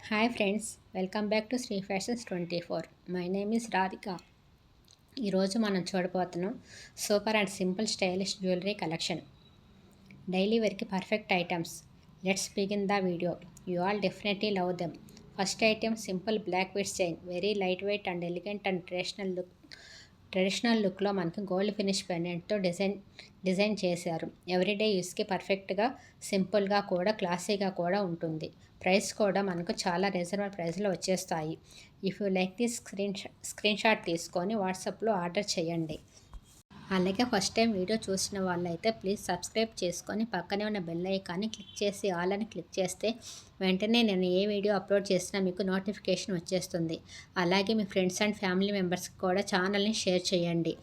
Hi friends, welcome back to Sri fashions 24. My name is Radhika. ఈరోజు మనం చూడబోతున్నాం super and simple stylish jewellery collection. Daily వేర్కి perfect items. Let's begin the video. You all definitely love them. First item simple black beads chain. Very light weight and elegant and traditional లుక్లో మనకి gold finish పెండెంట్తో design చేశారు. Everyday యూస్కి పర్ఫెక్ట్గా, సింపుల్గా కూడా, క్లాసీగా కూడా ఉంటుంది. ప్రైస్ కూడా మనకు చాలా రీజనబుల్ ప్రైస్లో వచ్చేస్తాయి. If you like this screen shot తీసుకొని వాట్సాప్లో ఆర్డర్ చేయండి. అలాగే ఫస్ట్ టైం వీడియో చూసిన వాళ్ళైతే ప్లీజ్ సబ్స్క్రైబ్ చేసుకొని పక్కనే ఉన్న బెల్ ఐకాన్ని క్లిక్ చేసి ఆల్ అని క్లిక్ చేస్తే వెంటనే నేను ఏ వీడియో అప్లోడ్ చేసినా మీకు నోటిఫికేషన్ వచ్చేస్తుంది. అలాగే మీ ఫ్రెండ్స్ అండ్ ఫ్యామిలీ మెంబర్స్కి కూడా ఛానల్ని షేర్ చేయండి.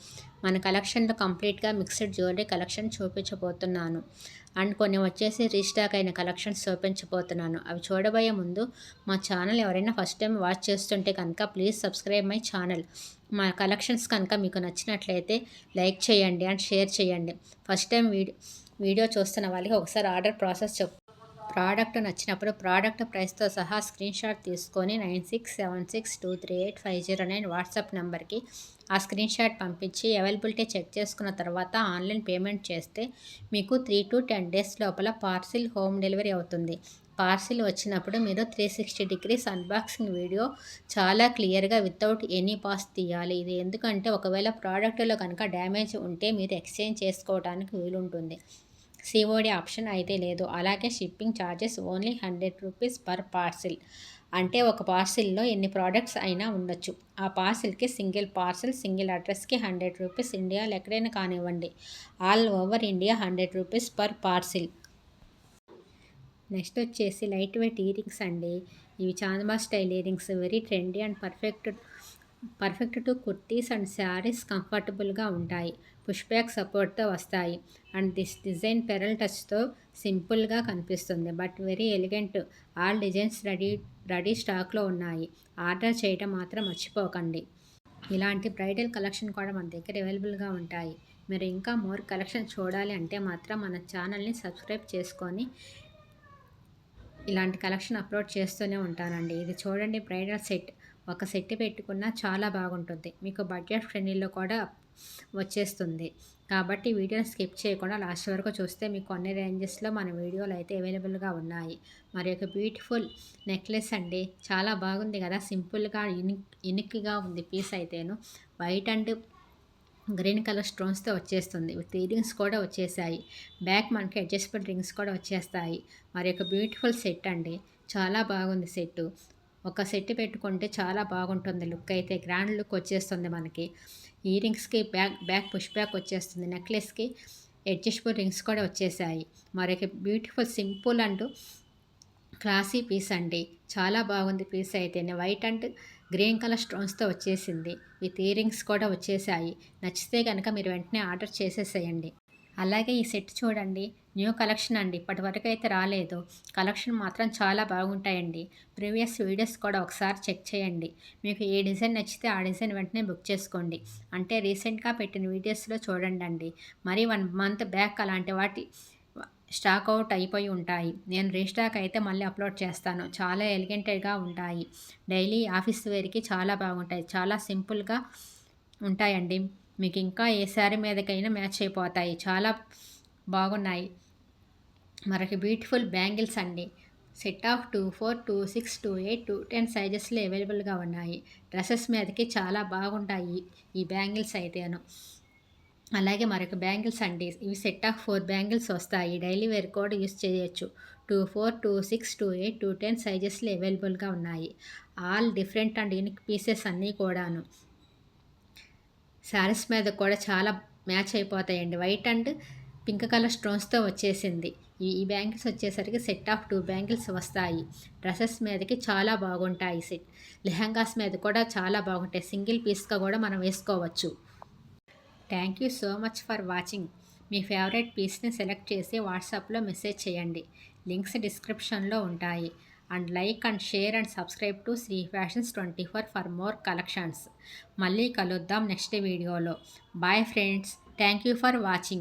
మన కలెక్షన్లో కంప్లీట్గా మిక్స్డ్ జ్యువెలరీ కలెక్షన్ చూపించబోతున్నాను. అండ్ కొన్ని వచ్చేసి రీస్టాక్ అయిన కలెక్షన్స్ చూపించబోతున్నాను. అవి చూడబోయే ముందు మా ఛానల్ ఎవరైనా ఫస్ట్ టైం వాచ్ చేస్తుంటే కనుక ప్లీజ్ సబ్స్క్రైబ్ మై ఛానల్. మా కలెక్షన్స్ కనుక మీకు నచ్చినట్లయితే లైక్ చేయండి అండ్ షేర్ చేయండి. ఫస్ట్ టైం వీడియో చూస్తున్న వాళ్ళకి ఒకసారి ఆర్డర్ ప్రాసెస్ ప్రోడక్ట్ నచ్చినప్పుడు ప్రోడక్ట్ ప్రైస్తో సహా స్క్రీన్ షాట్ తీసుకొని 9676238509 వాట్సాప్ నెంబర్కి ఆ స్క్రీన్ షాట్ పంపించి అవైలబిలిటీ చెక్ చేసుకున్న తర్వాత ఆన్లైన్ పేమెంట్ చేస్తే మీకు 3 to 10 days లోపల పార్సిల్ హోమ్ డెలివరీ అవుతుంది. పార్సిల్ వచ్చినప్పుడు మీరు 360 degrees అన్బాక్సింగ్ వీడియో చాలా క్లియర్గా వితౌట్ ఎనీ పాస్ తీయాలి. ఇది ఎందుకంటే ఒకవేళ ప్రోడక్ట్లో కనుక డ్యామేజ్ ఉంటే మీరు ఎక్స్చేంజ్ చేసుకోవడానికి వీలుంటుంది. సిఓడి ఆప్షన్ అయితే లేదు. అలాగే shipping charges only 100 rupees per parcel. అంటే ఒక పార్సిల్లో ఎన్ని ప్రోడక్ట్స్ అయినా ఉండొచ్చు. ఆ పార్సిల్కి సింగిల్ పార్సిల్ సింగిల్ అడ్రస్కి 100 రూపీస్. ఇండియాలో ఎక్కడైనా కానివ్వండి, all over India 100 rupees per parcel. Next వచ్చేసి లైట్ వెయిట్ ఇయరింగ్స్ అండి. ఇవి చాందమా style earrings. Very trendy and perfect to kurtis and saris. కంఫర్టబుల్గా ఉంటాయి. పుష్ బ్యాక్ సపోర్ట్తో వస్తాయి. అండ్ దిస్ డిజైన్ పెరల్ టచ్తో సింపుల్గా కనిపిస్తుంది, but very elegant. All designs ready స్టాక్లో ఉన్నాయి. ఆర్డర్ చేయడం మాత్రం మర్చిపోకండి. ఇలాంటి బ్రైడల్ కలెక్షన్ కూడా మన దగ్గర అవైలబుల్గా ఉంటాయి. మీరు ఇంకా మోర్ కలెక్షన్ చూడాలి అంటే మాత్రం మన ఛానల్ని సబ్స్క్రైబ్ చేసుకొని ఇలాంటి కలెక్షన్ అప్లోడ్ చేస్తూనే ఉంటానండి. ఇది చూడండి, బ్రైడల్ సెట్. ఒక సెట్ పెట్టుకున్నా చాలా బాగుంటుంది. మీకు బడ్జెట్ ఫ్రెండ్లీలో కూడా వచ్చేస్తుంది. కాబట్టి వీడియోని స్కిప్ చేయకుండా లాస్ట్ వరకు చూస్తే మీకు అన్ని రేంజెస్లో మన వీడియోలు అయితే అవైలబుల్గా ఉన్నాయి. మరి ఒక బ్యూటిఫుల్ నెక్లెస్ అండి. చాలా బాగుంది కదా, సింపుల్గా యూనిక్గా ఉంది పీస్ అయితేను. వైట్ అండ్ గ్రీన్ కలర్ స్టోన్స్తో వచ్చేస్తుంది. విత్ ఇయరింగ్స్ కూడా వచ్చేసాయి. బ్యాక్ మనకి అడ్జస్టబుల్ రింగ్స్ కూడా వచ్చేస్తాయి. మరి ఒక బ్యూటిఫుల్ సెట్ అండి. చాలా బాగుంది సెట్. ఒక సెట్ పెట్టుకుంటే చాలా బాగుంటుంది. లుక్ అయితే గ్రాండ్ లుక్ వచ్చేస్తుంది మనకి. ఇయరింగ్స్కి బ్యాక్ పుష్ బ్యాక్ వచ్చేస్తుంది. నెక్లెస్కి అడ్జస్టబుల్ రింగ్స్ కూడా వచ్చేసాయి. మరి ఒక beautiful simple and classy piece అండి. చాలా బాగుంది పీస్ అయితేనే. వైట్ అండ్ గ్రీన్ కలర్ స్టోన్స్తో వచ్చేసింది. విత్ ఇయరింగ్స్ కూడా వచ్చేసాయి. నచ్చితే కనుక మీరు వెంటనే ఆర్డర్ చేసేసేయండి. అలాగే ఈ సెట్ చూడండి, న్యూ కలెక్షన్ అండి. ఇప్పటి వరకు అయితే రాలేదు. కలెక్షన్ మాత్రం చాలా బాగుంటాయండి. ప్రీవియస్ వీడియోస్ కూడా ఒకసారి చెక్ చేయండి. మీకు ఏ డిజైన్ నచ్చితే ఆ డిజైన్ వెంటనే బుక్ చేసుకోండి. అంటే రీసెంట్గా పెట్టిన వీడియోస్లో చూడండి అండి. మరి 1 month బ్యాక్ అలాంటి వాటి స్టాక్ అవుట్ అయిపోయి ఉంటాయి. నేను రీస్టాక్ అయితే మళ్ళీ అప్లోడ్ చేస్తాను. చాలా ఎలిగెంటెడ్గా ఉంటాయి. డైలీ ఆఫీస్ వేర్కి చాలా బాగుంటాయి. చాలా సింపుల్గా ఉంటాయండి. మీకు ఇంకా ఏ శారీ మీదకైనా మ్యాచ్ అయిపోతాయి. చాలా బాగున్నాయి. మరొక బ్యూటిఫుల్ బ్యాంగిల్స్ అండి. సెట్ ఆఫ్ 2, 4, 2, 6, 2, 8, 2, 10 సైజెస్లో అవైలబుల్గా ఉన్నాయి. డ్రెస్సెస్ మీదకి చాలా బాగుంటాయి ఈ బ్యాంగిల్స్ అయితేను. అలాగే మరొక బ్యాంగిల్స్ అండి. ఇవి సెట్ ఆఫ్ 4 బ్యాంగిల్స్ వస్తాయి. డైలీ వేర్ కూడా యూస్ చేయొచ్చు. 2, 4, 2, 6, 2, 8, 2, 10 సైజెస్లో అవైలబుల్గా ఉన్నాయి. All different and unique pieces అన్నీ కూడాను. శారీస్ మీద కూడా చాలా మ్యాచ్ అయిపోతాయండి. వైట్ అండ్ పింక్ కలర్ స్టోన్స్తో వచ్చేసింది. ఈ బ్యాంగిల్స్ వచ్చేసరికి సెట్ ఆఫ్ 2 బ్యాంగిల్స్ వస్తాయి. డ్రెస్సెస్ మీదకి చాలా బాగుంటాయి. లెహంగాస్ మీద కూడా చాలా బాగుంటాయి. సింగిల్ పీస్గా కూడా మనం వేసుకోవచ్చు. Thank you so much for watching. మీ ఫేవరెట్ పీస్ని సెలెక్ట్ చేసి వాట్సాప్లో మెసేజ్ చేయండి. లింక్స్ డిస్క్రిప్షన్లో ఉంటాయి. And like and share and subscribe to Sri fashions 24 for more collections. మళ్ళీ కలుద్దాం నెక్స్ట్ వీడియోలో. Bye friends. Thank you for watching.